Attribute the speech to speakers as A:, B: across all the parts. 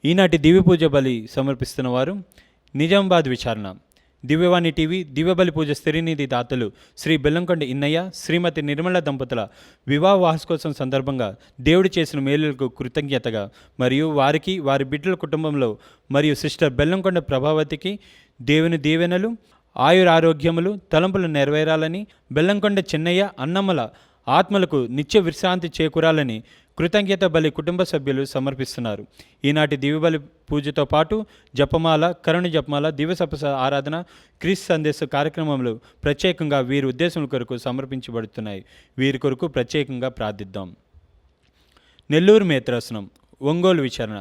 A: ఈనాటి దివ్య పూజ బలి సమర్పిస్తున్న వారు నిజామాబాద్ విచారణ, దివ్యవాణి టీవీ దివ్యబలి పూజ స్థిరనిధి దాతలు శ్రీ బెల్లంకొండ ఇన్నయ్య, శ్రీమతి నిర్మల దంపతుల వివాహ వార్షికోత్సవం సందర్భంగా దేవుడు చేసిన మేలులకు కృతజ్ఞతగా మరియు వారికి, వారి బిడ్డల కుటుంబంలో మరియు సిస్టర్ బెల్లంకొండ ప్రభావతికి దేవుని దీవెనలు, ఆయురారోగ్యములు, తలంపులు నెరవేరాలని, బెల్లంకొండ చిన్నయ్య, అన్నమ్మల ఆత్మలకు నిత్య విశ్రాంతి చేకూరాలని కృతజ్ఞత బలి కుటుంబ సభ్యులు సమర్పిస్తున్నారు. ఈనాటి దివ్యబలి పూజతో పాటు జపమాల, కరుణ జపమాల, దివ్య సపస ఆరాధన, క్రీస్తు సందేశ కార్యక్రమంలో ప్రత్యేకంగా వీరి ఉద్దేశముల కొరకు సమర్పించబడుతున్నాయి. వీరి కొరకు ప్రత్యేకంగా ప్రార్థిద్దాం. నెల్లూరు మేత్రాసనం, ఒంగోలు విచారణ,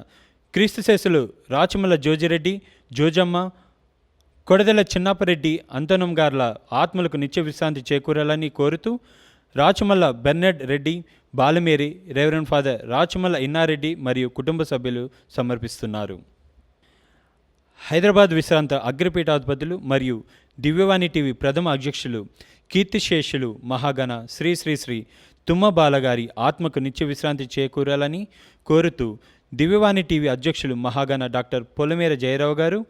A: క్రీస్తు శేషులు రాచమల్ల జోజిరెడ్డి, జోజమ్మ, కొడదెల చిన్నపరెడ్డి, అంతనం గార్ల ఆత్మలకు నిత్య విశ్రాంతి చేకూరాలని కోరుతూ రాచమల్ల బెర్నెడ్ రెడ్డి, బాలమేరి, రెవరెండ్ ఫాదర్ రాచమల్ల ఇన్నారెడ్డి మరియు కుటుంబ సభ్యులు సమర్పిస్తున్నారు. హైదరాబాద్ విశ్రాంత అగ్రపీఠాధిపతులు మరియు దివ్యవాణి టీవీ ప్రథమ అధ్యక్షులు కీర్తిశేషులు మహాగణ శ్రీ శ్రీ శ్రీ తుమ్మ బాలగారి ఆత్మకు నిత్య విశ్రాంతి చేకూరాలని కోరుతూ దివ్యవాణి టీవీ అధ్యక్షులు మహాగణ డాక్టర్ పొలమేర జయరావు గారు,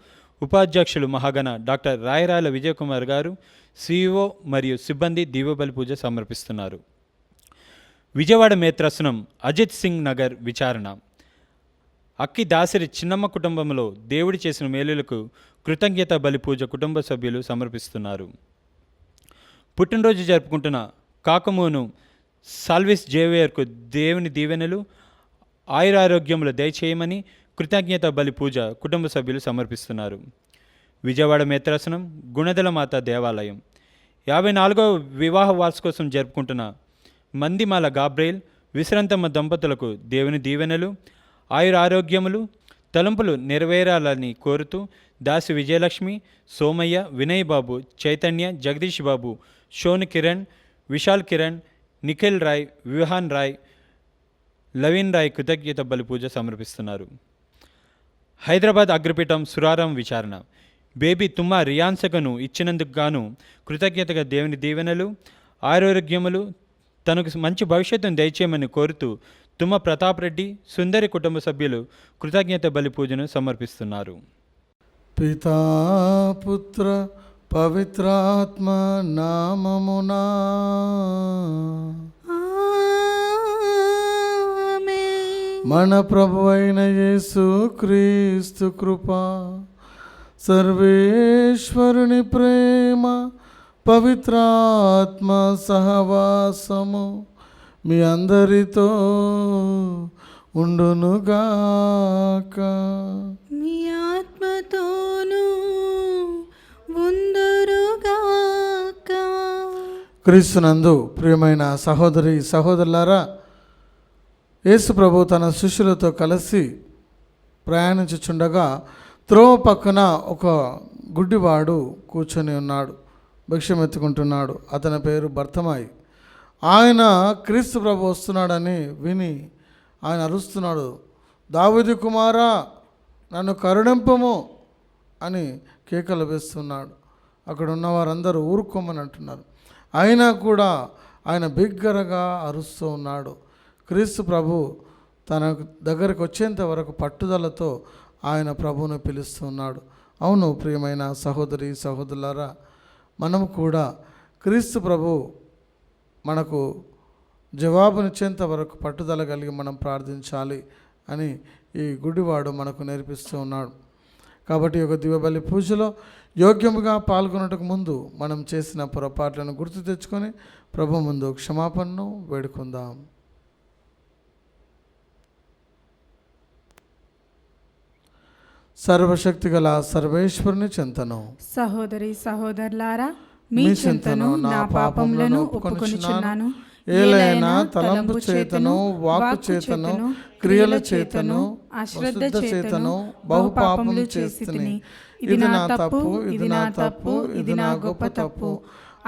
A: ఉపాధ్యక్షులు మహాగణ డాక్టర్ రాయరాల విజయకుమార్ గారు, సిఇఓ మరియు సిబ్బంది దివ్యబలి పూజ సమర్పిస్తున్నారు. విజయవాడ మేత్రాసనం, అజిత్ సింగ్ నగర్ విచారణ, అక్కి దాసరి చిన్నమ్మ కుటుంబంలో దేవుడి చేసిన మేలులకు కృతజ్ఞత బలి పూజ కుటుంబ సభ్యులు సమర్పిస్తున్నారు. పుట్టినరోజు జరుపుకుంటున్న కాకమూను సాల్విస్ జేవియర్కు దేవుని దీవెనలు, ఆయురారోగ్యములు దయచేయమని కృతజ్ఞత బలి పూజ కుటుంబ సభ్యులు సమర్పిస్తున్నారు. విజయవాడ మేత్రాసనం, గుణదల మాత దేవాలయం 54వ వివాహ వార్షికోత్సవం జరుపుకుంటున్న మందిమాల గాబ్రేల్, విశ్రాంతమ్మ దంపతులకు దేవుని దీవెనలు, ఆయురారోగ్యములు, తలంపులు నెరవేరాలని కోరుతూ దాసి విజయలక్ష్మి, సోమయ్య, వినయ్ బాబు, చైతన్య, జగదీష్ బాబు, షోన్ కిరణ్, విశాల్ కిరణ్, నిఖిల్ రాయ్, విహాన్ రాయ్, లవీన్ రాయ్ కృతజ్ఞత బలి పూజ సమర్పిస్తున్నారు. హైదరాబాద్ అగ్రపీఠం సురారం విచారణ, బేబీ తుమ్మ రియాన్సకను ఇచ్చినందుకు గాను కృతజ్ఞతగా దేవుని దీవెనలు, ఆరోగ్యములు, తనకు మంచి భవిష్యత్తును దయచేయమని కోరుతూ తుమ్మ ప్రతాప్ రెడ్డి, సుందరి కుటుంబ సభ్యులు కృతజ్ఞత బలి పూజను సమర్పిస్తున్నారు.
B: పితా పుత్ర పవిత్రాత్మ నామమునా మన ప్రభువైన యేసు క్రీస్తు కృప, సర్వేశ్వరుని ప్రేమ, పవిత్రాత్మ సహవాసము మీ అందరితో ఉండునుగాక.
C: మీ ఆత్మతోనూ ఉందురుగాక.
B: క్రీస్తునందు ప్రియమైన సహోదరి సహోదరులారా, యేసు ప్రభు తన శిష్యులతో కలిసి ప్రయాణించుచుండగా త్రోవ పక్కన ఒక గుడ్డివాడు కూర్చొని ఉన్నాడు, భిక్షమెత్తుకుంటున్నాడు. అతని పేరు బర్తమాయి. ఆయన క్రీస్తు ప్రభు వస్తున్నాడని విని ఆయన అరుస్తున్నాడు, దావీదు కుమారా నన్ను కరుణింపము అని కేకలు వేస్తున్నాడు. అక్కడ ఉన్న వారందరూ ఊరుకోమని అంటున్నారు. అయినా కూడా ఆయన బిగ్గరగా అరుస్తూ ఉన్నాడు. క్రీస్తు ప్రభు తన దగ్గరకు వచ్చేంత వరకు పట్టుదలతో ఆయన ప్రభువును పిలుస్తున్నాడు. అవును ప్రియమైన సహోదరి సహోదరులారా, మనము కూడా క్రీస్తు ప్రభు మనకు జవాబునిచ్చేంత వరకు పట్టుదల కలిగి మనం ప్రార్థించాలి అని ఈ గుడివాడు మనకు నేర్పిస్తూ ఉన్నాడు. కాబట్టి ఒక దివ్యబలి పూజలో యోగ్యముగా పాల్గొనటకు ముందు మనం చేసిన పొరపాట్లను గుర్తు తెచ్చుకొని ప్రభు ముందు క్షమాపణను వేడుకుందాం. సర్వశక్తి గల సర్వేశ్వరుని చింతను,
C: సహోదరి సహోదరులారా, మీ చింతను నా పాపములను ఒప్పుకొనుచున్నాను. ఏలైనా తలంపు చేతను, వాక్కు చేతను, క్రియల చేతను, అశ్రద్ధ చేతను బహు పాపములు చేస్తుని. ఇది నా తప్పు, ఇది నా తప్పు, ఇది నా గొప్ప తప్పు.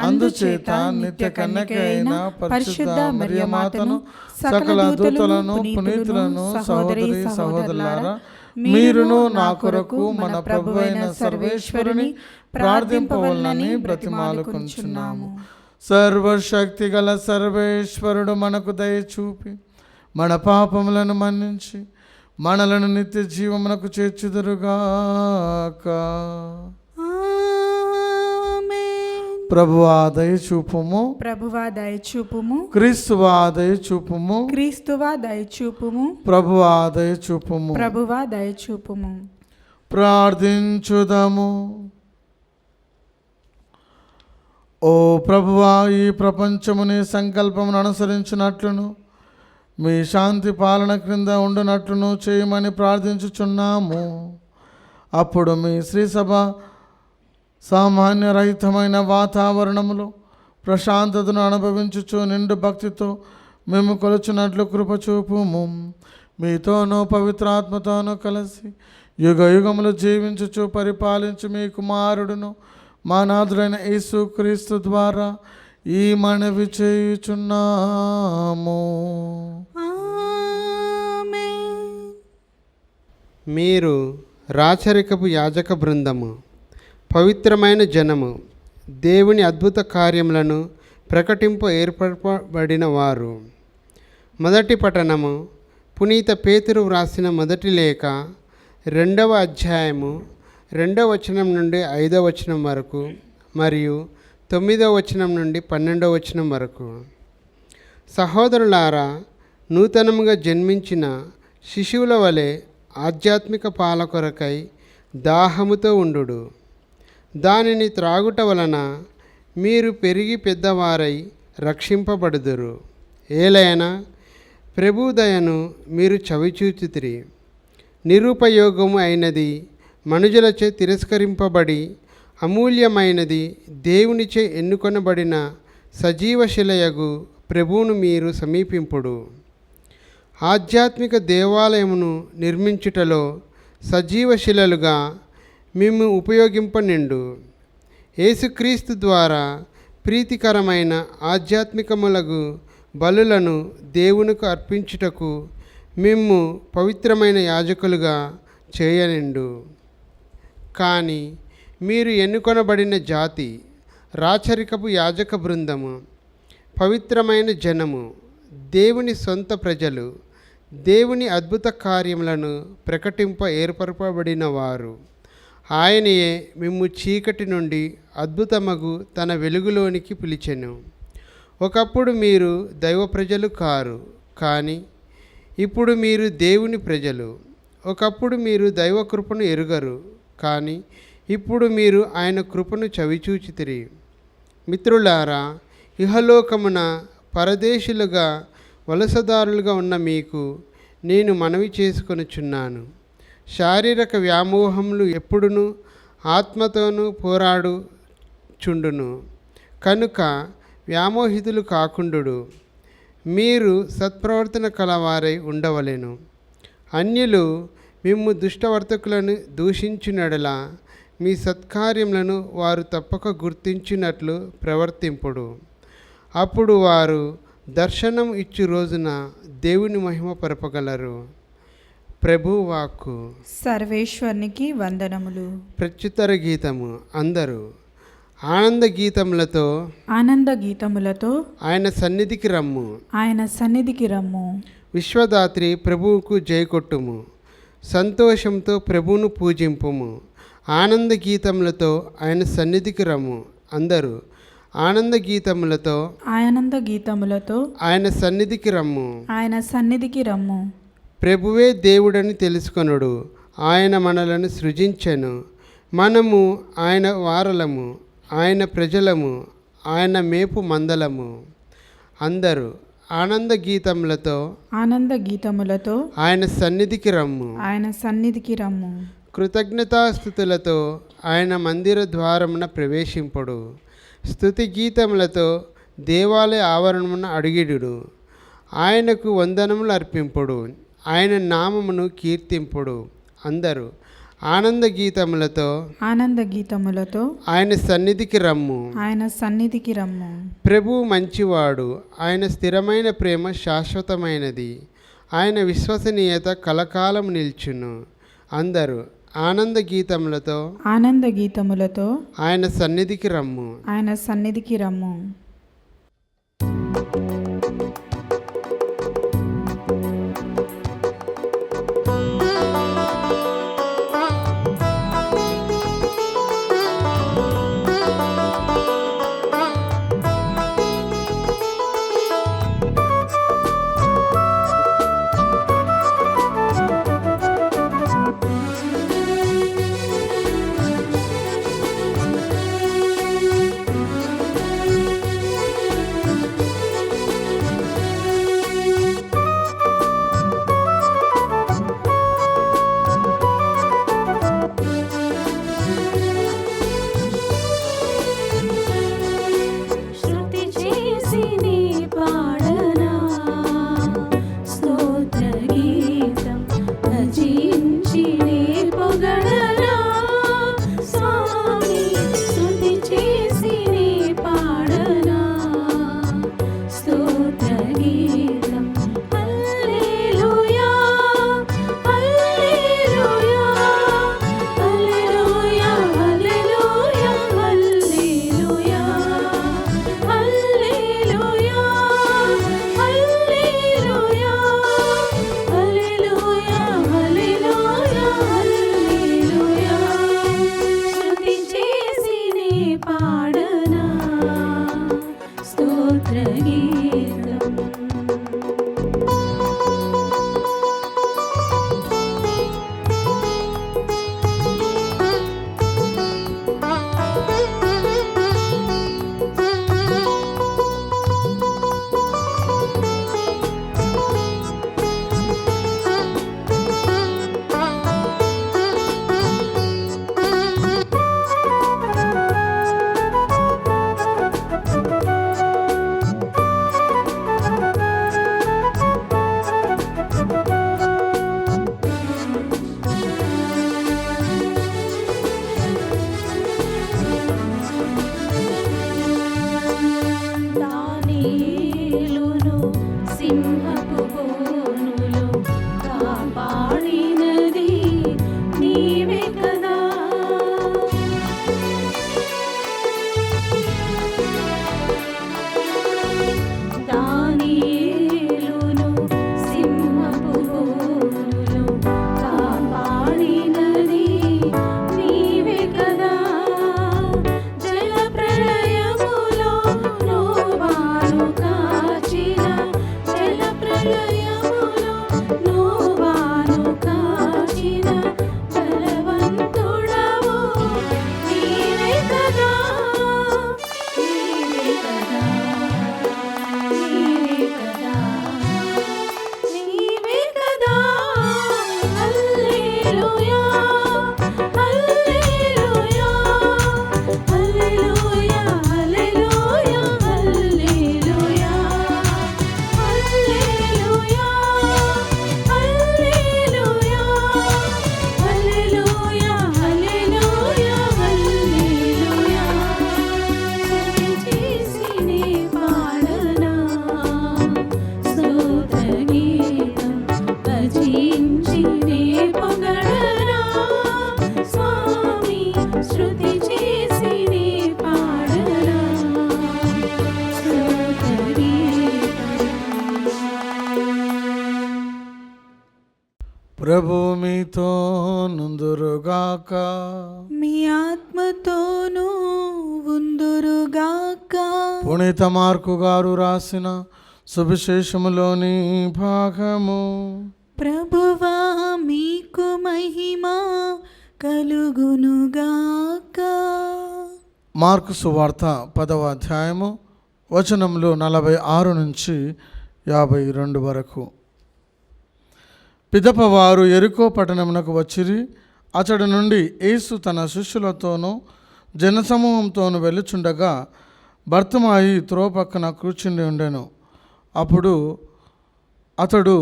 C: అందుచేత నిత్య కన్యక అయిన పరిశుద్ధ మరియమాతను, సకల దూతలను, పునీతులను, సహోదరి సహోదరులారా, మీరును నా కొరకు మన ప్రభువైన సర్వేశ్వరుని ప్రార్థింపవలనని బ్రతిమాలుకొనుచున్నాము.
B: సర్వశక్తి గల సర్వేశ్వరుడు మనకు దయ చూపి మన పాపములను మన్నించి మనలను నిత్య జీవమునకు చేర్చుదురుగాక.
C: ఆమేన్.
B: ప్రభువా దయచూపుము,
C: ప్రభువా దయచూపుము,
B: క్రీస్తువా దయచూపుము,
C: క్రీస్తువా దయచూపుము,
B: ప్రభువా దయచూపుము.
C: ప్రభువా దయచూపుము.
B: ప్రార్థించుదాము. ఓ ప్రభువా, ఈ ప్రపంచముని సంకల్పమును అనుసరించినట్లును మీ శాంతి పాలన క్రింద ఉండునట్లును చేయమని ప్రార్థించుచున్నాము. అప్పుడు మీ శ్రీసభ సామాన్యరహితమైన వాతావరణములో ప్రశాంతతను అనుభవించుచు నిండు భక్తితో మేము కొలుచున్నట్లు కృపచూపుము. మీతోనూ పవిత్రాత్మతోనూ కలిసి యుగ యుగములు జీవించుచు పరిపాలించు మీ కుమారుడును మా నాథుడైన యేసు క్రీస్తు ద్వారా ఈ మనవి చేయుచున్నాము.
C: ఆమేన్.
D: మీరు రాచరికపు యాజక బృందము, పవిత్రమైన జనము, దేవుని అద్భుత కార్యములను ప్రకటింప ఏర్పడబడిన వారు. మొదటి పఠనము పునీత పేతురు వ్రాసిన మొదటి లేఖ 2వ అధ్యాయము 2వ వచనం నుండి 5వ వచనం వరకు మరియు 9వ వచనం నుండి 12వ వచనం వరకు. సహోదరులారా, నూతనముగా జన్మించిన శిశువుల వలె ఆధ్యాత్మిక పాల కొరకై దాహముతో ఉండుడు. దానిని త్రాగుట వలన మీరు పెరిగి పెద్దవారై రక్షింపబడుదురు. ఏలైనా ప్రభుదయను మీరు చవిచూచితిరి. నిరుపయోగము అయినది, మనుజులచే తిరస్కరింపబడి అమూల్యమైనది, దేవునిచే ఎన్నుకొనబడిన సజీవశిలయగు ప్రభువును మీరు సమీపింపుడు. ఆధ్యాత్మిక దేవాలయమును నిర్మించుటలో సజీవశిలలుగా మేము ఉపయోగింపనిండు. యేసుక్రీస్తు ద్వారా ప్రీతికరమైన ఆధ్యాత్మికములగు బలులను దేవునికి అర్పించుటకు మేము పవిత్రమైన యాజకులుగా చేయనిండు. కానీ మీరు ఎన్నుకొనబడిన జాతి, రాచరికపు యాజక బృందము, పవిత్రమైన జనము, దేవుని సొంత ప్రజలు, దేవుని అద్భుత కార్యములను ప్రకటింప ఏర్పరపబడిన వారు. ఆయనయే మిమ్ము చీకటి నుండి అద్భుతమగు తన వెలుగులోనికి పిలిచెను. ఒకప్పుడు మీరు దైవ ప్రజలు కారు, కానీ ఇప్పుడు మీరు దేవుని ప్రజలు. ఒకప్పుడు మీరు దైవ కృపను ఎరుగరు, కానీ ఇప్పుడు మీరు ఆయన కృపను చవిచూచితిరి. మిత్రులారా, ఇహలోకమున పరదేశులుగా వలసదారులుగా ఉన్న మీకు నేను మనవి చేసుకొనుచున్నాను. శారీరక వ్యామోహములు ఎప్పుడునూ ఆత్మతోనూ పోరాడుచుండును. కనుక వ్యామోహితులు కాకుండుడు. మీరు సత్ప్రవర్తన కలవారై ఉండవలెను. అన్యులు మిమ్ము దుష్టవర్తకులను దూషించునడల మీ సత్కార్యములను వారు తప్పక గుర్తించినట్లు ప్రవర్తింపుడు. అప్పుడు వారు దర్శనం ఇచ్చు రోజున దేవుని మహిమ పరపగలరు. ప్రభువు వాక్కు.
C: సర్వేశ్వరునికి వందనములు.
D: ప్రత్యుత్తర గీతము. అందరూ ఆనంద గీతములతో
C: ఆనంద గీతములతో
D: ఆయన సన్నిధికి రమ్ము.
C: ఆయన సన్నిధికి రమ్ము.
D: విశ్వదాత్రి ప్రభువుకు జయకొట్టుము. సంతోషంతో ప్రభువును పూజింపుము. ఆనంద గీతములతో ఆయన సన్నిధికి రమ్ము. అందరూ ఆనంద గీతములతో
C: ఆనంద గీతములతో
D: ఆయన సన్నిధికి రమ్ము.
C: ఆయన సన్నిధికి రమ్ము.
D: ప్రభువే దేవుడని తెలుసుకొనుడు. ఆయన మనలను సృజించెను. మనము ఆయన వారలము, ఆయన ప్రజలము, ఆయన మేపు మందలము. అందరూ ఆనంద గీతములతో
C: ఆనంద గీతములతో
D: ఆయన సన్నిధికి రమ్ము.
C: ఆయన సన్నిధికి రమ్ము.
D: కృతజ్ఞతాస్థుతులతో ఆయన మందిర ద్వారమున ప్రవేశింపుడు. స్తుతి గీతములతో దేవాలయ ఆవరణమున అడిగిడుడు. ఆయనకు వందనములు అర్పింపుడు. ఆయన నామమును కీర్తింపుడు. అందరూ ఆనంద గీతములతో
C: ఆనంద గీతములతో
D: ఆయన సన్నిధికి రమ్ము.
C: ఆయన సన్నిధికి రమ్ము.
D: ప్రభువు మంచివాడు. ఆయన స్థిరమైన ప్రేమ శాశ్వతమైనది. ఆయన విశ్వసనీయత కలకాలం నిల్చును. అందరూ ఆనంద గీతములతో
C: ఆనంద గీతములతో
D: ఆయన సన్నిధికి రమ్ము.
C: ఆయన సన్నిధికి రమ్ము.
E: ప్రళయములో నోవాను కాచిన బలవంతుడవు నీవే కదా, నీవే కదా, నీవే కదా, నీవే కదా. హల్లెలూయా, హల్లెలూయా, హల్లెలూయా, హల్లెలూయా, హల్లెలూయా, హల్లెలూయా, హల్లెలూయా, హల్లెలూయా, హల్లెలూయా, హల్లెలూయా. స్తుతి చేసినే పాడనా స్తోత్రగీతం, భజించినే పొగడనా స్వామి, శృతి చేసినే పాడనా స్తోత్రగీతం.
B: ప్రభు మీతో నుందురుగాక.
C: మీ ఆత్మతోనూ ఉందురుగాక.
B: పునీత మార్కు గారు రాసిన సువిశేషములోని భాగము.
C: ప్రభువా మీకు మహిమ కలుగునుగాక.
B: మార్కు సువార్త 10వ అధ్యాయము వచనములు 46 నుంచి 52 వరకు. పిదప వారు యెరికో పట్టణమునకు వచ్చిరి. అతడి నుండి యేసు తన శిష్యులతోనూ జనసమూహంతోనూ వెళ్ళుచుండగా బర్తిమాయి త్రోవ పక్కన కూర్చుండి ఉండెను. అప్పుడు అతడు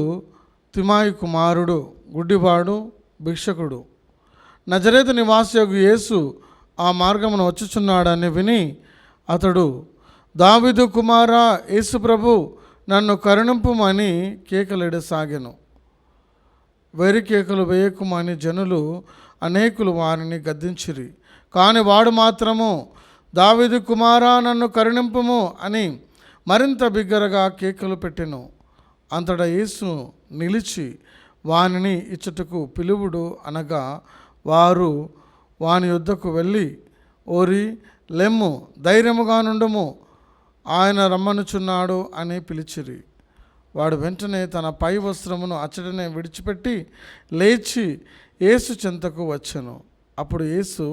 B: తిమాయి కుమారుడు, గుడ్డివాడు, భిక్షకుడు. నజరేతు నివాసియగు యేసు ఆ మార్గమును వచ్చుచున్నాడని విని అతడు, దావీదు కుమారా యేసు ప్రభు, నన్ను కరుణింపుమని కేకలెడసాగెను. వెరి కేకలు వేయకుమని జనులు అనేకులు వారిని గద్దించిరి. కానీ వాడు మాత్రము, దావీదు కుమారా నన్ను కరుణింపుము అని మరింత బిగ్గరగా కేకలు పెట్టెను. అంతటా యేసు నిలిచి వానిని ఇచ్చటకు పిలువుడు అనగా వారు వాని యొద్దకు వెళ్ళి, ఓరి లెమ్ము, ధైర్యముగా నుండుము, ఆయన రమ్మనుచున్నాడు అని పిలిచిరి. వాడు వెంటనే తన పై వస్త్రమును అచ్చటనే విడిచిపెట్టి లేచి యేసు చెంతకు వచ్చెను. అప్పుడు యేసు,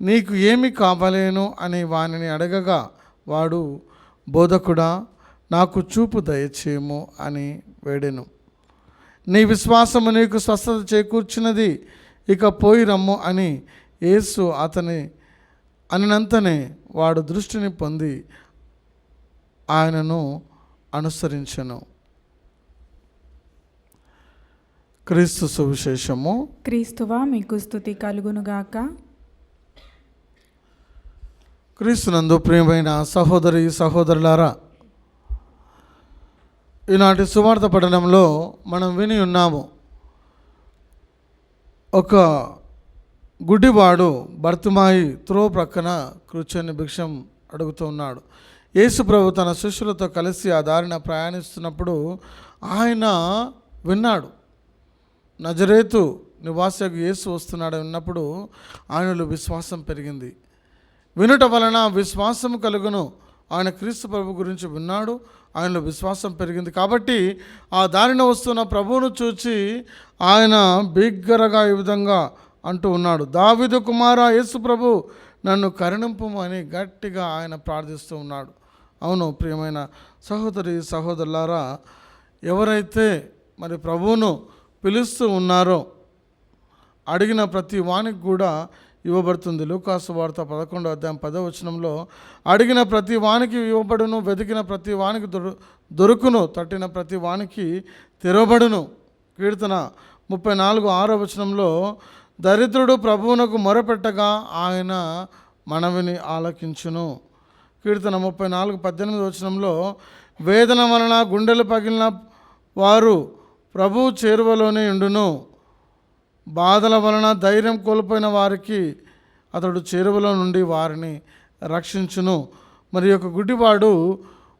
B: నీకు ఏమి కావలేను అని వానిని అడగగా వాడు, బోధకుడా, నాకు చూపు దయచేయము అని వేడెను. నీ విశ్వాసము నీకు స్వస్థత చేకూర్చినది, ఇక పోయి రమ్ము అని యేసు అతని అనినంతనే వాడు దృష్టిని పొంది ఆయనను అనుసరించెను. క్రీస్తు సువిశేషము.
C: క్రీస్తువా మీకు స్తుతి కలుగునుగాక.
B: క్రీస్తునందు ప్రియమైన సహోదరి సహోదరులారా, ఈనాటి సువార్త పఠనంలో మనం విని ఉన్నాము. ఒక గుడ్డివాడు బర్తిమాయి త్రోవ ప్రక్కన కూర్చొని భిక్షం అడుగుతూ ఉన్నాడు. యేసు ప్రభు తన శిష్యులతో కలిసి ఆ దారిన ప్రయాణిస్తున్నప్పుడు ఆయన విన్నాడు. నజరేతు నివాసియగు యేసు వస్తున్నాడు విన్నప్పుడు ఆయనలో విశ్వాసం పెరిగింది. వినుట వలన విశ్వాసం కలుగును. ఆయన క్రీస్తు ప్రభు గురించి విన్నాడు, ఆయనలో విశ్వాసం పెరిగింది. కాబట్టి ఆ దారిన వస్తున్న ప్రభువును చూచి ఆయన బిగ్గరగా ఈ విధంగా అంటూ ఉన్నాడు, దావీదు కుమారా యేసు ప్రభు, నన్ను కరుణింపుము అని గట్టిగా ఆయన ప్రార్థిస్తూ ఉన్నాడు. అవును ప్రియమైన సహోదరి సహోదరులారా, ఎవరైతే మరి ప్రభువును పిలుస్తూ ఉన్నారో అడిగిన ప్రతి వానికి కూడా ఇవ్వబడుతుంది. లూకాసు వార్త 11వ అధ్యాయం 10వ వచనంలో, అడిగిన ప్రతి వానికి ఇవ్వబడును, వెతికిన ప్రతి వానికి దొరుకును, తట్టిన ప్రతి వానికి తెరవబడును. కీర్తన 34:6వ వచనంలో, దరిద్రుడు ప్రభువునకు మొరపెట్టగా ఆయన మనవిని ఆలకించును. కీర్తన 34:18వ వచనంలో, వేదన వలన గుండెలు పగిలిన వారు ప్రభువు చేరువలోనే ఉండును, బాధల వలన ధైర్యం కోల్పోయిన వారికి అతడు చేరువలో నుండి వారిని రక్షించును. మరి ఒక గుడ్డివాడు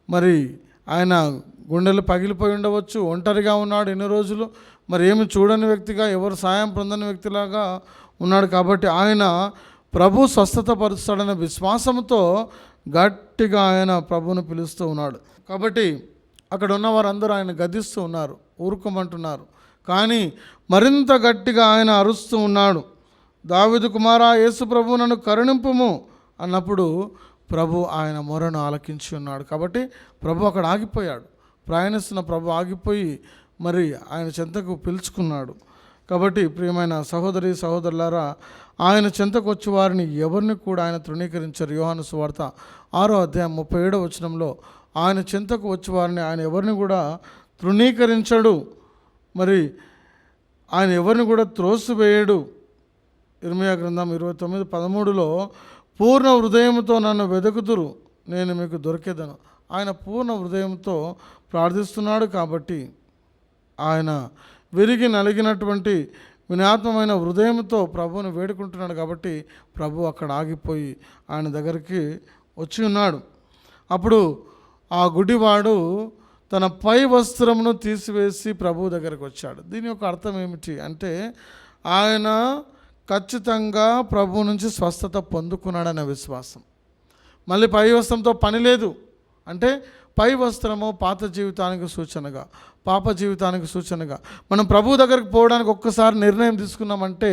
B: మరి ఆయన గుండెలు పగిలిపోయి ఉండవచ్చు, ఒంటరిగా ఉన్నాడు ఎన్ని రోజులు, మరి ఏమి చూడని వ్యక్తిగా, ఎవరు సాయం పొందని వ్యక్తిలాగా ఉన్నాడు. కాబట్టి ఆయన ప్రభు స్వస్థత పరుస్తాడనే విశ్వాసంతో గట్టిగా ఆయన ప్రభువును పిలుస్తూ ఉన్నాడు. కాబట్టి అక్కడ ఉన్న వారందరూ ఆయన గద్దిస్తూ ఉన్నారు, ఊరుకోమంటున్నారు. కానీ మరింత గట్టిగా ఆయన అరుస్తూ ఉన్నాడు. దావీదు కుమారా, యేసు ప్రభు నన్ను కరుణింపుము అన్నప్పుడు ప్రభు ఆయన మొరను ఆలకించి ఉన్నాడు. కాబట్టి ప్రభు అక్కడ ఆగిపోయాడు. ప్రయాణిస్తున్న ప్రభు ఆగిపోయి మరి ఆయన చెంతకు పిలుచుకున్నాడు. కాబట్టి ప్రియమైన సహోదరి సహోదరులారా, ఆయన చెంతకు వచ్చి వారిని ఎవరిని కూడా ఆయన తృణీకరించారు. యోహాను సువార్త 6వ అధ్యాయం 37వ వచనంలో ఆయన చెంతకు వచ్చి వారిని ఆయన ఎవరిని కూడా తృణీకరించడు, మరి ఆయన ఎవరిని కూడా త్రోసివేయడు. ఇర్మియా గ్రంథం 29:13లో పూర్ణ హృదయంతో నన్ను వెతుకుదురు, నేను మీకు దొరికేదను. ఆయన పూర్ణ హృదయంతో ప్రార్థిస్తున్నాడు. కాబట్టి ఆయన విరిగి నలిగినటువంటి వినయాత్మమైన హృదయంతో ప్రభువుని వేడుకుంటున్నాడు. కాబట్టి ప్రభు అక్కడ ఆగిపోయి ఆయన దగ్గరికి వచ్చి ఉన్నాడు. అప్పుడు ఆ గుడ్డివాడు తన పై వస్త్రమును తీసివేసి ప్రభు దగ్గరికి వచ్చాడు. దీని యొక్క అర్థం ఏమిటి అంటే, ఆయన ఖచ్చితంగా ప్రభు నుంచి స్వస్థత పొందుకున్నాడనే విశ్వాసం. మళ్ళీ పై వస్త్రంతో పని లేదు అంటే, పై వస్త్రము పాత జీవితానికి సూచనగా, పాప జీవితానికి సూచనగా. మనం ప్రభు దగ్గరికి పోవడానికి ఒక్కసారి నిర్ణయం తీసుకున్నామంటే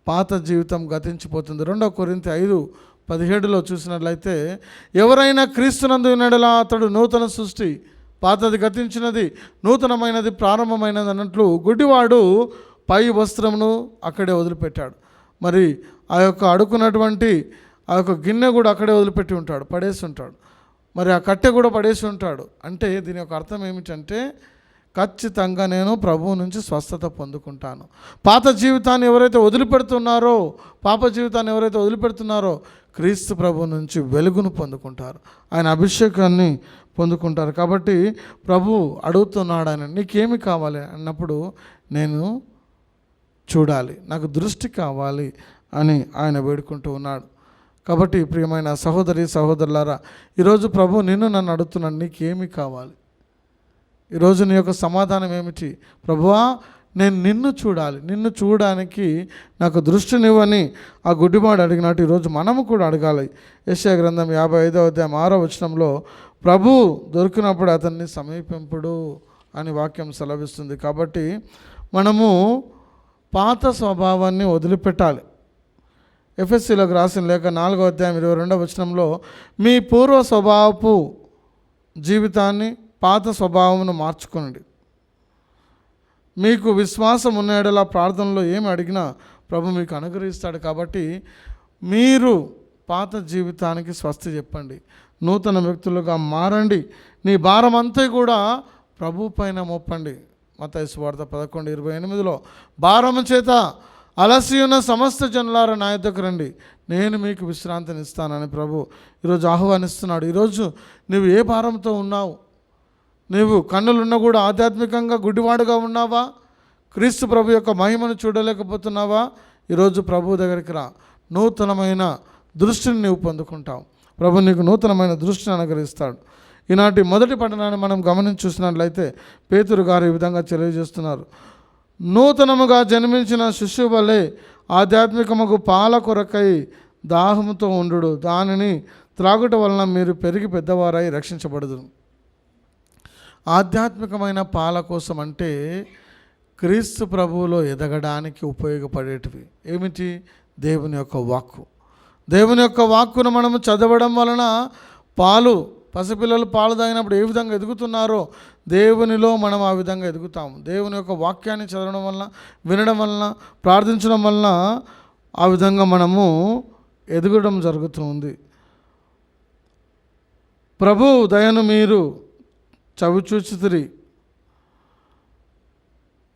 B: పాత జీవితం గతించిపోతుంది. 2 కొరింథీ 5:17లో చూసినట్లయితే, ఎవరైనా క్రీస్తునందు ఉన్నడలా అతడు నూతన సృష్టి, పాతది గతించినది, నూతనమైనది ప్రారంభమైనది అన్నట్లు గుడ్డివాడు పై వస్త్రమును అక్కడే వదిలిపెట్టాడు. మరి ఆ యొక్క అడుకున్నటువంటి ఆ యొక్క గిన్నె కూడా అక్కడే వదిలిపెట్టి ఉంటాడు, పడేసి ఉంటాడు. మరి ఆ కట్టె కూడా పడేసి ఉంటాడు. అంటే దీని యొక్క అర్థం ఏమిటంటే, ఖచ్చితంగా నేను ప్రభువు నుంచి స్వస్థత పొందుకుంటాను. పాత జీవితాన్ని ఎవరైతే వదిలిపెడుతున్నారో, పాప జీవితాన్ని ఎవరైతే వదిలిపెడుతున్నారో, క్రీస్తు ప్రభు నుంచి వెలుగును పొందుకుంటారు, ఆయన అభిషేకాన్ని పొందుకుంటారు. కాబట్టి ప్రభు అడుగుతున్నాడు, ఆయన నీకేమి కావాలి అన్నప్పుడు, నేను చూడాలి, నాకు దృష్టి కావాలి అని ఆయన వేడుకుంటూ ఉన్నాడు. కాబట్టి ప్రియమైన సహోదరి సహోదరులారా, ఈరోజు ప్రభు నన్ను అడుగుతున్నాడు, నీకేమి కావాలి? ఈరోజు నీ యొక్క సమాధానం ఏమిటి? ప్రభువా, నేను నిన్ను చూడాలి, నిన్ను చూడడానికి నాకు దృష్టినివ్వని ఆ గుడ్డివాడు అడిగినట్టు ఈరోజు మనము కూడా అడగాలి. యెషయా గ్రంథం 55వ అధ్యాయం 6వ వచనంలో ప్రభు దొరికినప్పుడు అతన్ని సమీపింపుడు అని వాక్యం సెలవిస్తుంది. కాబట్టి మనము పాత స్వభావాన్ని వదిలిపెట్టాలి. ఎఫెసీలకు రాసిన లేఖ 4వ అధ్యాయం 22వ వచనంలో, మీ పూర్వ స్వభావపు జీవితాన్ని పాత స్వభావమును మార్చుకోండి. మీకు విశ్వాసం ఉన్నేడలా ప్రార్థనలో ఏమి అడిగినా ప్రభు మీకు అనుగ్రహిస్తాడు. కాబట్టి మీరు పాత జీవితానికి స్వస్తి చెప్పండి, నూతన వ్యక్తులుగా మారండి, నీ భారం అంతా కూడా ప్రభు పైన మోపండి. మత్తయి సువార్త 11:28లో, భారము చేత అలసి ఉన్న సమస్త జనులారా నా యొద్దకు రండి, నేను మీకు విశ్రాంతిని ఇస్తానని ప్రభు ఈరోజు ఆహ్వానిస్తున్నాడు. ఈరోజు నువ్వు ఏ భారంతో ఉన్నావు? నీవు కన్నులున్నా కూడా ఆధ్యాత్మికంగా గుడ్డివాడుగా ఉన్నావా? క్రీస్తు ప్రభు యొక్క మహిమను చూడలేకపోతున్నావా? ఈరోజు ప్రభు దగ్గరికి రా, నూతనమైన దృష్టిని నీవు పొందుకుంటావు. ప్రభు నీకు నూతనమైన దృష్టిని అనుగ్రహిస్తాడు. ఈనాటి మొదటి పట్టణాన్ని మనం గమనించి చూసినట్లయితే పేతురు గారు ఈ విధంగా తెలియజేస్తున్నారు, నూతనముగా జన్మించిన శిశువు వలె ఆధ్యాత్మికముకు పాల కొరకై దాహముతో ఉండు, దానిని త్రాగుట వలన మీరు పెరిగి పెద్దవారై రక్షించబడదురు. ఆధ్యాత్మికమైన పాల కోసం అంటే క్రీస్తు ప్రభువులో ఎదగడానికి ఉపయోగపడేటివి ఏమిటి? దేవుని యొక్క వాక్కు. దేవుని యొక్క వాక్కును మనము చదవడం వలన పాలు, పసిపిల్లలు పాలు తాగినప్పుడు ఏ విధంగా ఎదుగుతున్నారో దేవునిలో మనం ఆ విధంగా ఎదుగుతాము. దేవుని యొక్క వాక్యాన్ని చదవడం వలన, వినడం వలన, ప్రార్థించడం వలన ఆ విధంగా మనము ఎదగడం జరుగుతుంది. ప్రభు దయను మీరు చవిచూచితిరి,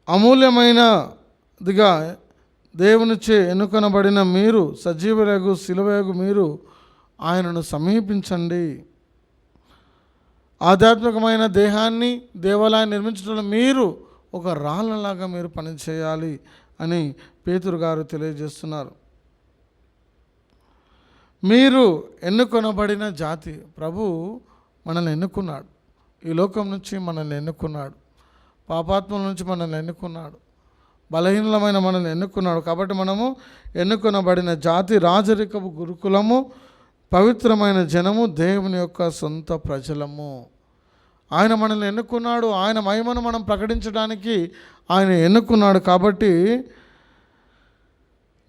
B: అమూల్యమైనదిగా దేవునిచే ఎన్నుకొనబడిన మీరు, సజీవరగు శిలువయగు మీరు ఆయనను సమీపించండి. ఆధ్యాత్మికమైన దేహాన్ని, దేవాలయాన్ని నిర్మించడంలో మీరు ఒక రాళ్ళలాగా మీరు పనిచేయాలి అని పేతురు గారు తెలియజేస్తున్నారు. మీరు ఎన్నుకొనబడిన జాతి. ప్రభు మనల్ని ఎన్నుకున్నాడు, ఈ లోకం నుంచి మనల్ని ఎన్నుకున్నాడు, పాపాత్మల నుంచి మనల్ని ఎన్నుకున్నాడు, బలహీనమైన మనల్ని ఎన్నుకున్నాడు. కాబట్టి మనము ఎన్నుకొనబడిన జాతి, రాజరికపు గురుకులము, పవిత్రమైన జనము, దేవుని యొక్క సొంత ప్రజలము. ఆయన మనల్ని ఎన్నుకున్నాడు. ఆయన మహిమను మనం ప్రకటించడానికి ఆయన ఎన్నుకున్నాడు. కాబట్టి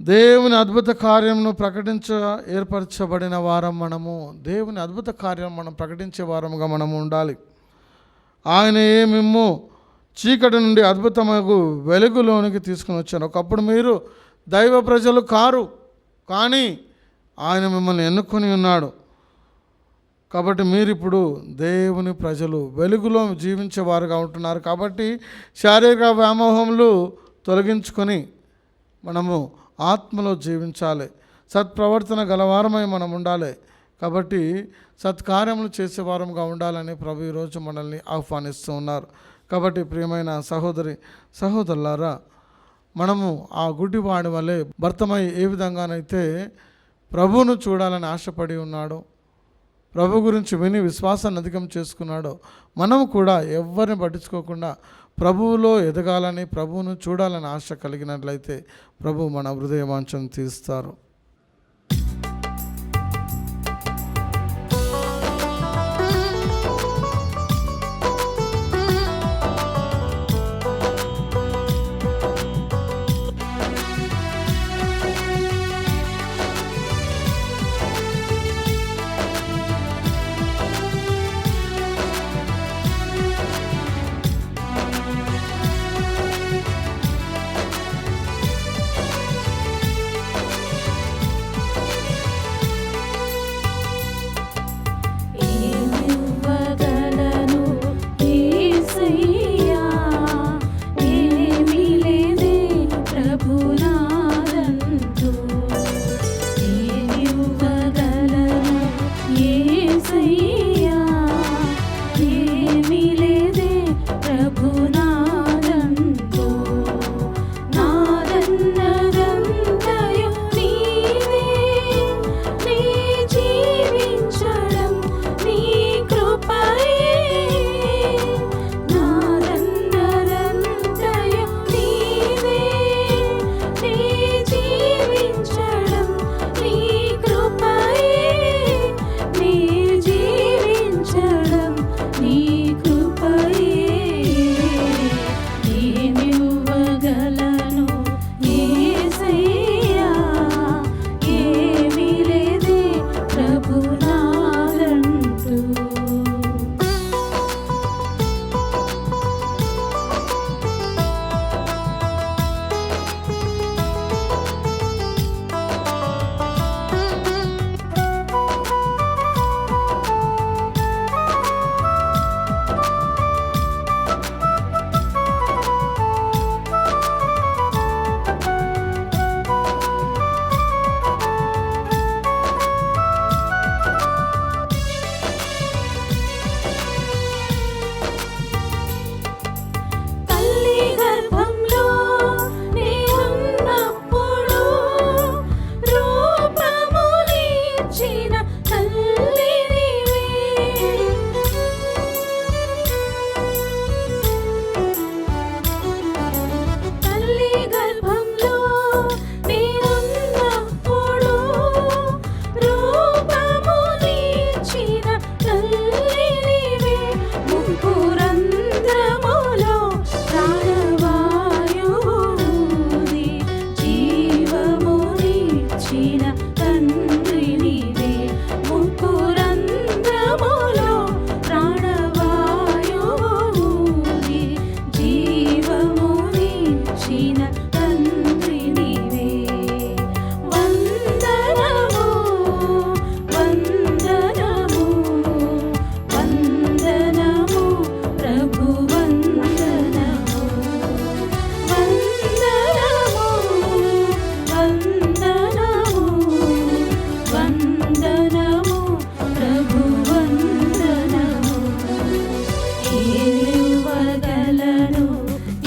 B: దేవుని అద్భుత కార్యమును ఏర్పరచబడిన వారం మనము. దేవుని అద్భుత కార్యం మనం ప్రకటించే వారముగా మనము ఉండాలి. ఆయనయే మిమ్ము చీకటి నుండి అద్భుతమగు వెలుగులోనికి తీసుకుని వచ్చాను. ఒకప్పుడు మీరు దైవ ప్రజలు కారు, కానీ ఆయన మిమ్మల్ని ఎన్నుకొని ఉన్నాడు. కాబట్టి మీరు ఇప్పుడు దేవుని ప్రజలు, వెలుగులో జీవించేవారుగా ఉంటున్నారు. కాబట్టి శారీరక వ్యామోహములు తొలగించుకొని మనము ఆత్మలో జీవించాలి. సత్ప్రవర్తన గలవారమై మనం ఉండాలి. కాబట్టి సత్కార్యములు చేసేవారంగా ఉండాలని ప్రభు ఈరోజు మనల్ని ఆహ్వానిస్తూ ఉన్నారు. కాబట్టి ప్రియమైన సహోదరులారా, మనము ఆ గుడ్డివాడి వలె భర్తమై ఏ విధంగానైతే ప్రభువును చూడాలని ఆశపడి ఉన్నాడో, ప్రభు గురించి విని విశ్వాసాన్ని అధికం చేసుకున్నాడో, మనము కూడా ఎవరిని పట్టించుకోకుండా ప్రభువులో ఎదగాలని, ప్రభువును చూడాలని ఆశ కలిగినట్లయితే ప్రభు మన హృదయ వాంఛను తీరుస్తారు.
E: ఏమివ్వగలను యేసయ్యా, ఏమీ లేదే ప్రభునాదంటూ. ఏమివ్వగలను యేసయ్యా, ఏమీ లేదే ప్రభునాదంటూ. నాదన్నదంతయు నీవే, నీ జీవించడం నీ కృపయే. నాదన్నదంతయు నీవే, నీ జీవించడం నీ కృపయే. నీ జీవించడం నీ కృపయే. ఏమివ్వగలను యేసయ్యా, ఏమీ లేదే ప్రభునాదంటూ. తల్లి గర్భంలో నేనున్నప్పుడు రూపమునిచ్చిన తల్లి నీవే. తల్లి గర్భంలో నేనున్నప్పుడు రూపమునిచ్చిన తల్లి నీవే. ముక్కురంధ్రములో ప్రాణవాయువుని జీవమునిచ్చిన తండ్రి నీవే. ముక్కురంధ్రములో ప్రాణవాయువుని జీవమునిచ్చిన తండ్రి నీవే. వందనము వందనము వందనము ప్రభు వందనము. వందనము వందనము వందనము ప్రభు వందనము. ఏమివ్వగలను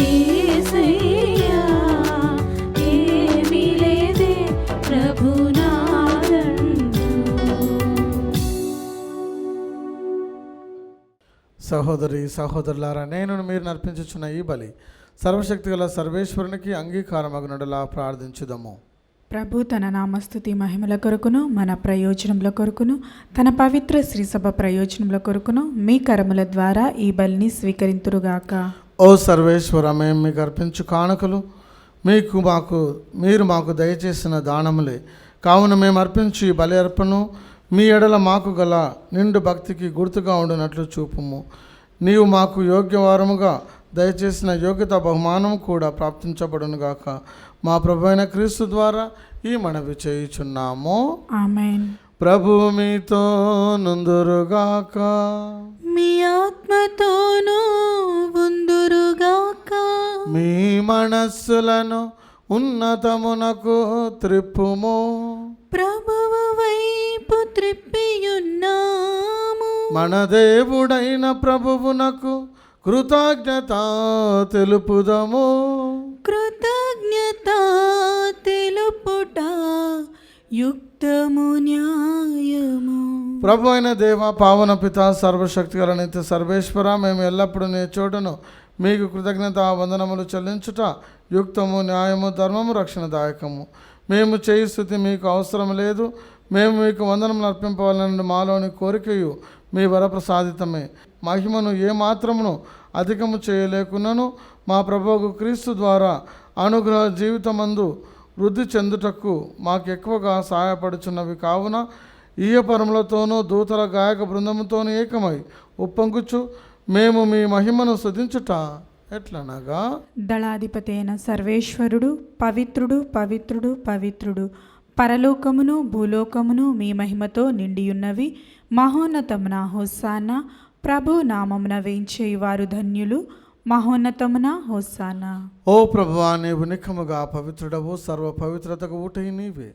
E: యేసయ్యా, ఏమీ లేదే ప్రభునాదంటూ.
B: సహోదరులారా, నేను మీరు నర్పించుచున్న ఈ బలి సర్వశక్తి గల సర్వేశ్వరునికి అంగీకారమగునడలా ప్రార్థించుదము.
C: ప్రభు తన నామస్తుతి మహిమల కొరకును మన ప్రయోజనముల కొరకును తన పవిత్ర శ్రీసభ ప్రయోజనముల కొరకును మీ కరముల ద్వారా ఈ బలిని స్వీకరింతురుగాక.
B: ఓ సర్వేశ్వర, మేము మీకు అర్పించు కానుకలు మీరు మాకు దయచేసిన దానములే. కావున మేము అర్పించి ఈ బలి అర్పణను మీ ఎడల మాకు గల నిండు భక్తికి గుర్తుగా ఉండునట్లు చూపుము. నీవు మాకు యోగ్యవారముగా దయచేసిన యోగ్యత బహుమానం కూడా ప్రాప్తించబడునుగాక. మా ప్రభు అయిన క్రీస్తు ద్వారా ఈ మనవి చేయుచున్నాము.
C: ఆమేన్.
B: ప్రభువు మీతో నుందురుగాక.
C: మీ ఆత్మతోనూ ఉందురుగాక.
B: మీ మనస్సులను ఉన్నతమునకు త్రిప్పుము.
C: ప్రభువు వైపు త్రిప్పియున్నాము.
B: మన దేవుడైన ప్రభువునకు కృతజ్ఞత తెలుపుదము.
C: కృతజ్ఞత తెలుపుట యుక్తము న్యాయము.
B: ప్రభు అయిన దేవ, పావన పిత, సర్వశక్తిగల నిత్య సర్వేశ్వర, మేము ఎల్లప్పుడూ నీ చోటును మీకు కృతజ్ఞత వందనములు చెల్లించుట యుక్తము, న్యాయము, ధర్మము, రక్షణదాయకము. మేము చేయి స్థుతి మీకు అవసరం లేదు. మేము మీకు వందనములు అర్పింపవాలని మాలోని కోరికయు మీ వరప్రసాదితమే. మహిమను ఏమాత్రమును అధికము చేయలేకున్నను మా ప్రభువు క్రీస్తు ద్వారా అనుగ్రహ జీవితమందు వృద్ధి చెందుటకు మాకు ఎక్కువగా సహాయపడుచున్నవి. కావున ఈయపరములతోనూ దూతల గాయక బృందముతోనూ ఏకమై ఉప్పొంగుచు మేము మీ మహిమను స్తుతించుట ఎట్లనగా,
C: దళాధిపతి అయిన సర్వేశ్వరుడు పవిత్రుడు పవిత్రుడు పవిత్రుడు, పరలోకమును భూలోకమును మీ మహిమతో నిండియున్నవి. మహోన్నతమున హోసానా, ప్రభు నామమున వేంచేయువారు ధన్యులు. మహోన్నతమున హోసానా.
B: ఓ ప్రభువా, నీవు నిఖముగా పవిత్రుడవు, సర్వ పవిత్రతకు ఊటై నీవే.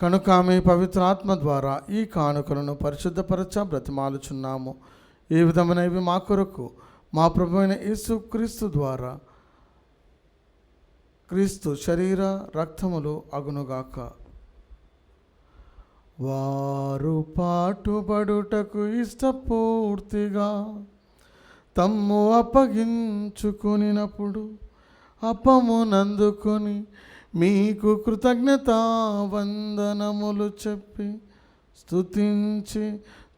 B: కనుక మీ పవిత్ర ఆత్మ ద్వారా ఈ కానుకలను పరిశుద్ధపరచ బ్రతిమాలుచున్నాము. ఈ విధమైనవి మా కొరకు మా ప్రభు అయిన యేసు క్రీస్తు ద్వారా క్రీస్తు శరీర రక్తములు అగునుగాక. వారు పాటుపడుటకు ఇష్టపూర్తిగా తమ్ము అప్పగించుకునినప్పుడు అప్పమునందుకొని మీకు కృతజ్ఞతా వందనములు చెప్పి స్తుతించి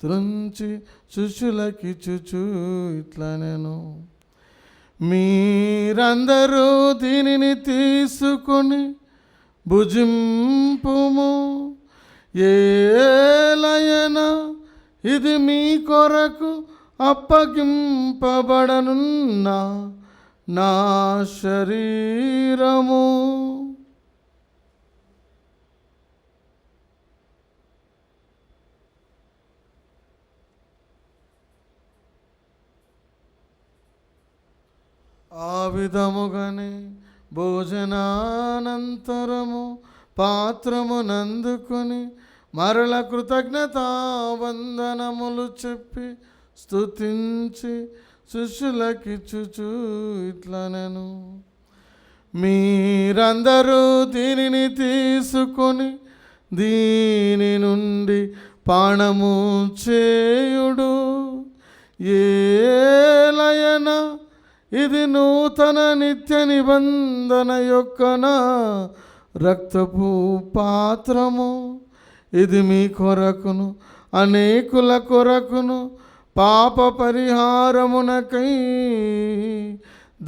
B: త్రుంచి శిష్యులకిచ్చుచు ఇట్లనెను, మీరందరూ దీనిని తీసుకొని భుజింపుము. ఏలయన ఇది మీ కొరకు అప్పగింపబడనున్న నా శరీరము. ఆ విధముగానే భోజనానంతరము పాత్రమునందుకొని మరల కృతజ్ఞతా వందనములు చెప్పి స్తుతించి శిష్యులకిచ్చుచు ఇట్లనెను, మీరందరూ దీనిని తీసుకొని దీని నుండి పానము చేయుడు. ఏలయన ఇది నూతన నిత్య నిబంధన యొక్క నా రక్తపు పాత్రము. ఇది మీ కొరకును అనేకుల కొరకును పాప పరిహారమునకై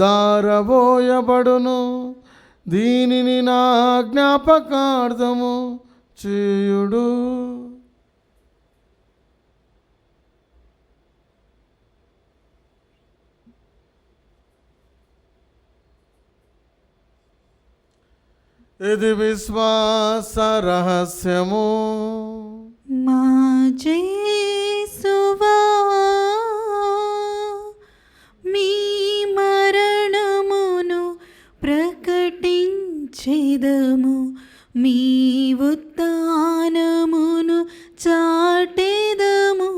B: దారబోయబడును. దీనిని నా జ్ఞాపకార్థము చేయుడు. ఇది విశ్వాస రహస్యము.
C: మా యేసువా, మీ మరణమును ప్రకటించెదము, మీ ఉత్థానమును చాటెదము.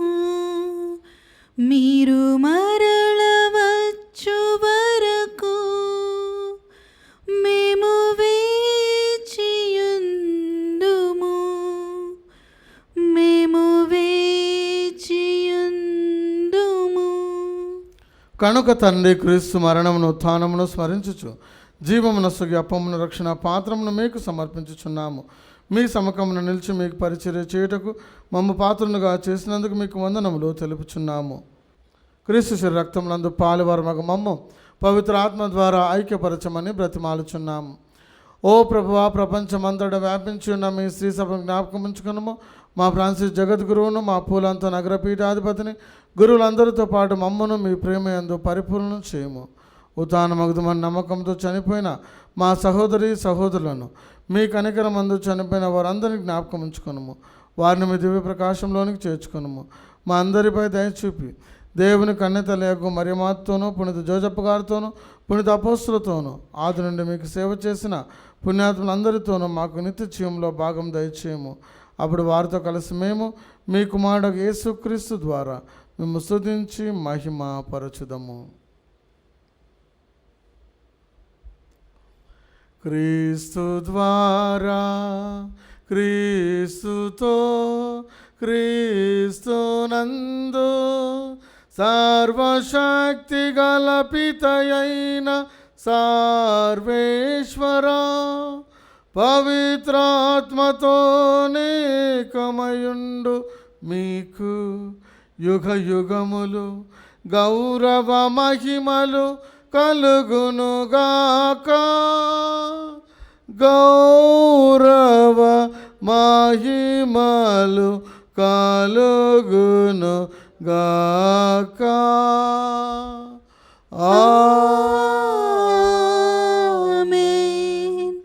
C: మీరు మరల వచ్చు వరకు మేము వేచియుందుము.
B: కనుక తండ్రి క్రీస్తు మరణమును ఉత్థానమును స్మరించుచు జీవమునస్సు అప్పమును రక్షణ పాత్రమును మీకు సమర్పించుచున్నాము. మీ సముఖమున నిలిచి మీకు పరిచర్య చేయుటకు మమ్మ పాత్రనుగా చేసినందుకు మీకు వందనములు తెలుపుచున్నాము. క్రీస్తు శరీర రక్తములందు పాలువారమగ మమ్మ పవిత్ర ఆత్మ ద్వారా ఐక్యపరచమని బ్రతిమాలుచున్నాము. ఓ ప్రభువా, ప్రపంచమంతటా వ్యాపించి ఉన్న మీ శ్రీ సభను జ్ఞాపకం ఉంచుకున్నాము. మా ఫ్రాన్సిస్ జగద్గురువును, మా పూలంత నగరపీఠాధిపతిని, గురువులందరితో పాటు మమ్మను మీ ప్రేమ యందు పరిపూర్ణం చేయము. ఉతానమగుదమని నమ్మకంతో చనిపోయిన మా సహోదరి సహోదరులను, మీ కనికరమందు చనిపోయిన వారందరినీ జ్ఞాపకం ఉంచుకున్నాము. వారిని మీ దివ్య ప్రకాశంలోనికి చేర్చుకున్నాము. మా అందరిపై దయచూపి దేవుని కన్యతలేగు మరియమాతోనూ, పునీత జోజప్ప గారితోనూ, పునీత అపోస్తులతోనూ, ఆది నుండి మీకు సేవ చేసిన పుణ్యాత్ములందరితోనూ మాకు నిత్య జీవంలో భాగం దయచేయము. అప్పుడు వారితో కలిసి మేము మీ కుమారుడు యేసుక్రీస్తు ద్వారా మేము స్తుతించి మహిమ పరచుదము. క్రీస్తు ద్వారా, క్రీస్తుతో, క్రీస్తునందు సర్వశక్తి గల పితయైన సర్వేశ్వర పవిత్రాత్మతో నేకమయుండు మీకు యుగ యుగములు గౌరవ మహిమలు కలుగునుగాక. గౌరవ మహిమలు కలుగును గాక.
C: ఆమేన్.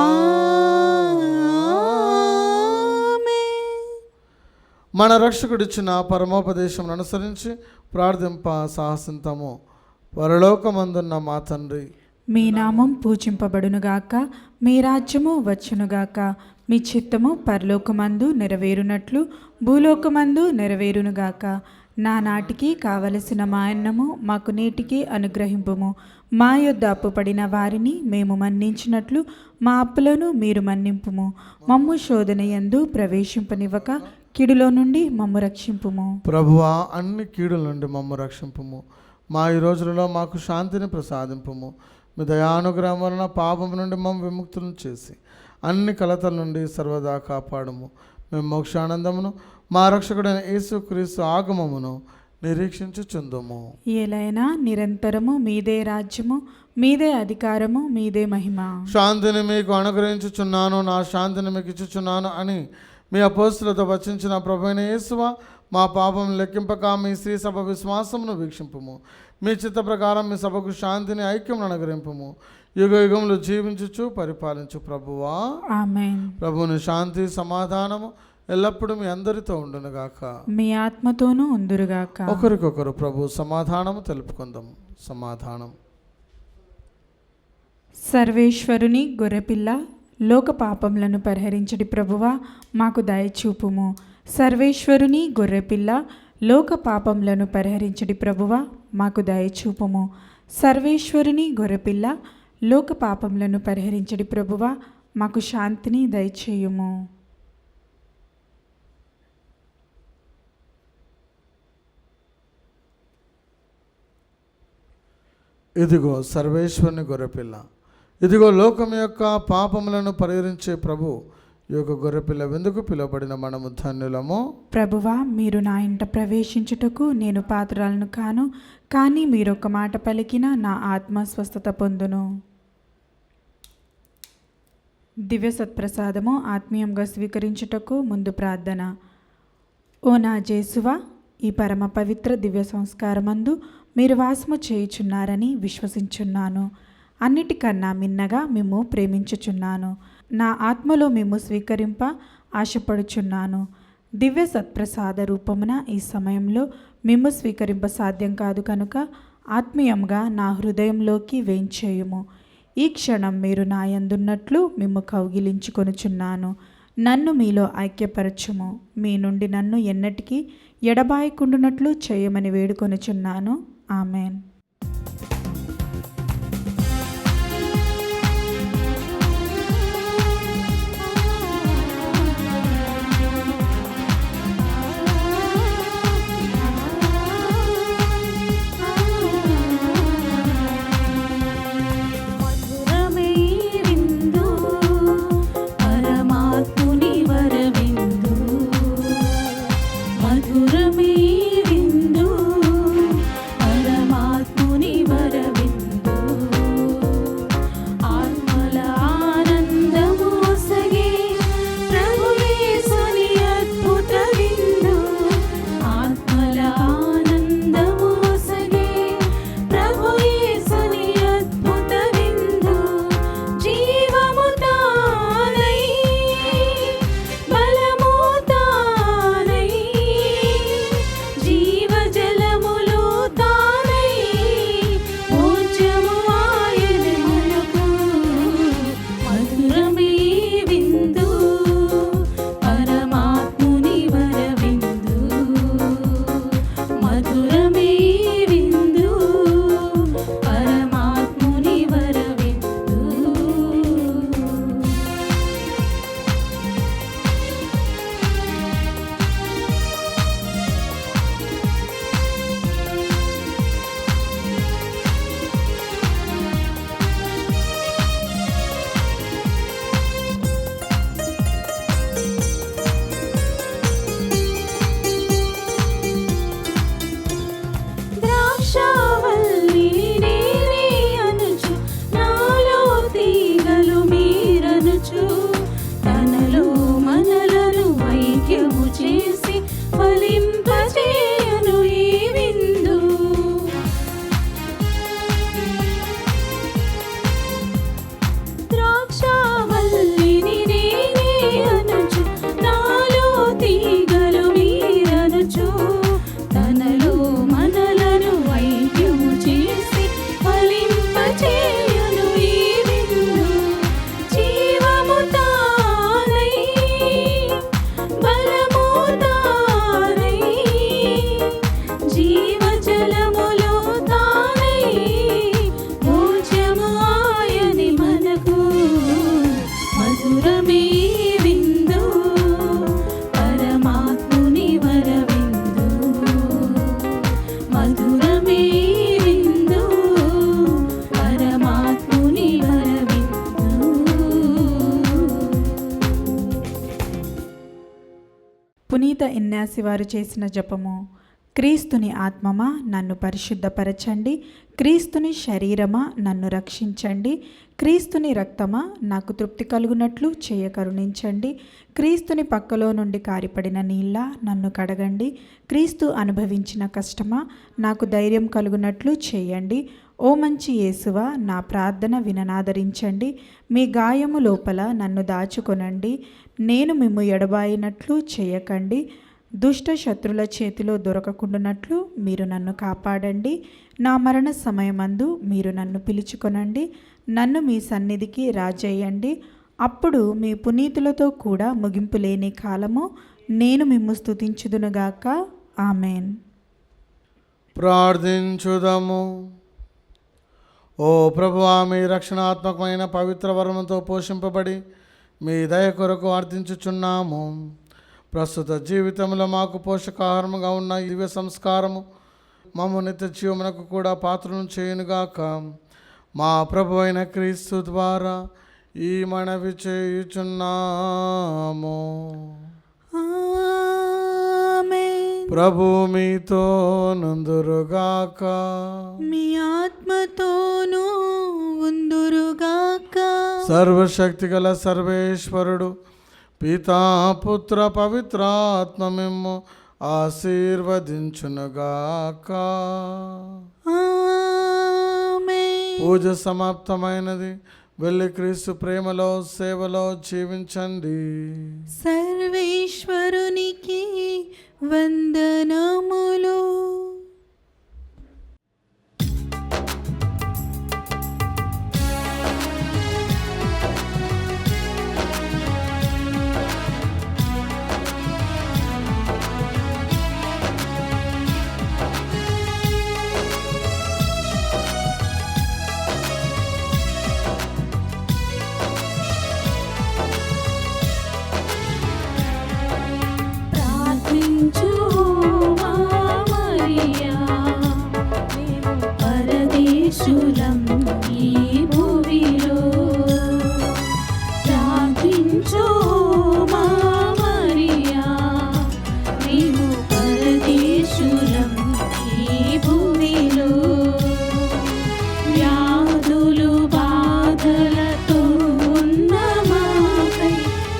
C: ఆమేన్.
B: మన రక్షకుడిచ్చిన పరమోపదేశం అనుసరించి ప్రార్థింప సాహసింతము. పరలోకమందున్న మా తండ్రి,
C: మీ నామం పూజింపబడునుగాక, మీ రాజ్యము వచ్చునుగాక, మీ చిత్తము పరలోకమందు నెరవేరునట్లు భూలోకమందు నెరవేరునుగాక. నానాటికి కావలసిన మా అన్నము మాకు నేటికి అనుగ్రహింపుము. మా యొద్ద అప్పుపడిన వారిని మేము మన్నించినట్లు మా అప్పులను మీరు మన్నింపుము. మమ్ము శోధన యందు ప్రవేశింపనివ్వక కీడులో నుండి మమ్ము రక్షింపుము.
B: ప్రభువా, అన్ని కీడుల నుండి మమ్ము రక్షింపుము. మా ఈ రోజులలో మాకు శాంతిని ప్రసాదింపుము. మీ దయానుగ్రహం వలన పాపం నుండి మమ్మ విముక్తులను చేసి అన్ని కలతల నుండి సర్వదా కాపాడుము. మేము మోక్షానందమును మా రక్షకుడైన యేసుక్రీస్తు ఆగమమును నిరీక్షించుచుందుము.
C: ఏలైనా నిరంతరము మీదే రాజ్యము, మీదే అధికారము, మీదే మహిమ.
B: శాంతిని మీకు అనుగ్రహించుచున్నాను, నా శాంతిని మీకు ఇచ్చుచున్నాను అని మీ అపోస్తులతో వచించిన ప్రభువైన యేసువా, మా పాపం లెక్కింపక మీ శ్రీ సభ విశ్వాసమును వీక్షింపుము. మీ చిత్త ప్రకారం మీ సభకు శాంతిని ఐక్యమును అనుగ్రహింపుము. యుగ యుగములు జీవించుచు పరిపాలించు ప్రభువా.
C: ఆమేన్.
B: ప్రభువుని శాంతి సమాధానము ఎల్లప్పుడూ మీ అందరితో ఉండునుగాక.
C: మీ ఆత్మతోనూ ఉందురుగాక.
B: ఒకరికొకరు ప్రభు సమాధానము తెలుపుకుందాం. సమాధానం.
C: సర్వేశ్వరుని గొర్రెపిల్ల, లోక పాపములను పరిహరించడి ప్రభువా, మాకు దయచూపుము. సర్వేశ్వరుని గొర్రెపిల్ల, లోక పాపములను పరిహరించడి ప్రభువా, మాకు దయచూపుము. సర్వేశ్వరుని గొర్రెపిల్ల, లోక పాపములను పరిహరించడి ప్రభువా, మాకు శాంతిని దయచేయుము.
B: ఇదిగో సర్వేశ్వరుని గొర్రెపిల్ల, ఇదిగో లోకం యొక్క పాపములను పరిహరించే ప్రభు ఈ యొక్క గొర్రెపిల్ల వెందుకు పిలువబడిన మనము ధన్యులము.
C: ప్రభువా, మీరు నా ఇంట ప్రవేశించుటకు నేను పాత్రలను కాను, కానీ మీరొక మాట పలికిన నా ఆత్మ స్వస్థత పొందును. దివ్య సత్ప్రసాదము ఆత్మీయంగా స్వీకరించుటకు ముందు ప్రార్థన. ఓ నా జేసువా, ఈ పరమ పవిత్ర దివ్య సంస్కారమందు మీరు వాసము చేయుచున్నారని విశ్వసించున్నాను. అన్నిటికన్నా మిన్నగా మిమ్ము ప్రేమించుచున్నాను. నా ఆత్మలో మిమ్ము స్వీకరింప ఆశపడుచున్నాను. దివ్య సత్ప్రసాద రూపమున ఈ సమయంలో మిమ్ము స్వీకరింప సాధ్యం కాదు కనుక ఆత్మీయంగా నా హృదయంలోకి వేంచేయుము. ఈ క్షణం మీరు నా యందున్నట్లు మిమ్ము కౌగిలించుకొనుచున్నాను. నన్ను మీలో ఐక్యపరచుము. మీ నుండి నన్ను ఎన్నటికీ ఎడబాయకుండునట్లు చేయమని వేడుకొనుచున్నాను. ఆమెన్.
E: మధురమే విందు పరమాత్మ
C: ఇన్యాసి వారు చేసిన జపము. క్రీస్తుని ఆత్మమా నన్ను పరిశుద్ధపరచండి, క్రీస్తుని శరీరమా నన్ను రక్షించండి, క్రీస్తుని రక్తమా నాకు తృప్తి కలుగునట్లు చేయ కరుణించండి, క్రీస్తుని పక్కలో నుండి కారిపడిన నీళ్ళ నన్ను కడగండి, క్రీస్తు అనుభవించిన కష్టమా నాకు ధైర్యం కలుగునట్లు చేయండి. ఓ మంచి యేసువా, నా ప్రార్థన విననాదరించండి, మీ గాయము లోపల నన్ను దాచుకొనండి, నేను మిమ్ము ఎడబాయినట్లు చేయకండి, దుష్ట శత్రుల చేతిలో దొరకకుండానట్లు మీరు నన్ను కాపాడండి. నా మరణ సమయమందు మీరు నన్ను పిలుచుకొనండి, నన్ను మీ సన్నిధికి రాజేయండి. అప్పుడు మీ పునీతులతో కూడా ముగింపు లేని కాలము నేను మిమ్ము స్తుతించుదునుగాక. ఆమెన్.
B: ప్రార్థించుదము. ఓ ప్రభువా, మీ రక్షణాత్మకమైన పవిత్ర వరముతో పోషింపబడి మీ దయ కొరకు అర్థించుచున్నాము. ప్రస్తుత జీవితంలో మాకు పోషకాహారముగా ఉన్న ఈ దివ్య సంస్కారము మమ్ము నిత్య జీవమునకు కూడా పాత్రను చేయునుగాక. మా ప్రభు అయిన క్రీస్తు ద్వారా ఈ మనవి చేయుచున్నాము.
C: ఆమేన్.
B: ప్రభు మీతో నుందురుగాక.
C: మీ ఆత్మతోనూ ఉందురుగాక.
B: సర్వశక్తిగల సర్వేశ్వరుడు పితా పుత్ర పవిత్రాత్మ మిమ్ము ఆశీర్వదించునుగాక.
C: ఆమేన్.
B: పూజ సమాప్తమైనది. వెళ్ళి క్రీస్తు ప్రేమలో సేవలో జీవించండి.
C: సర్వేశ్వరునికి వందనములు.
E: ప్రార్థించు మా మరియా, మేము పరదేశులం ఈ భూమిలో. ప్రార్థించు మా మరియా, మేము పరదేశులం ఈ భూమిలో. వ్యాధులు బాధలతో ఉన్న మాకై,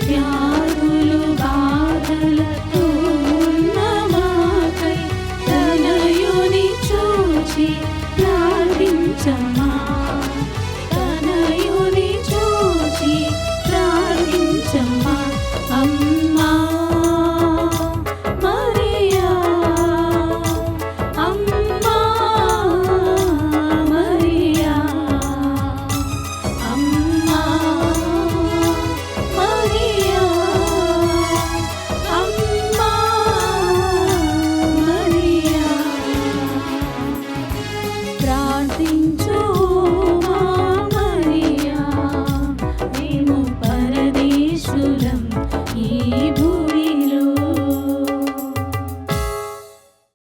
E: వ్యాధులు బాధలతో ఉన్న మాకై, తనయుని చూచి ప్రార్థించండి.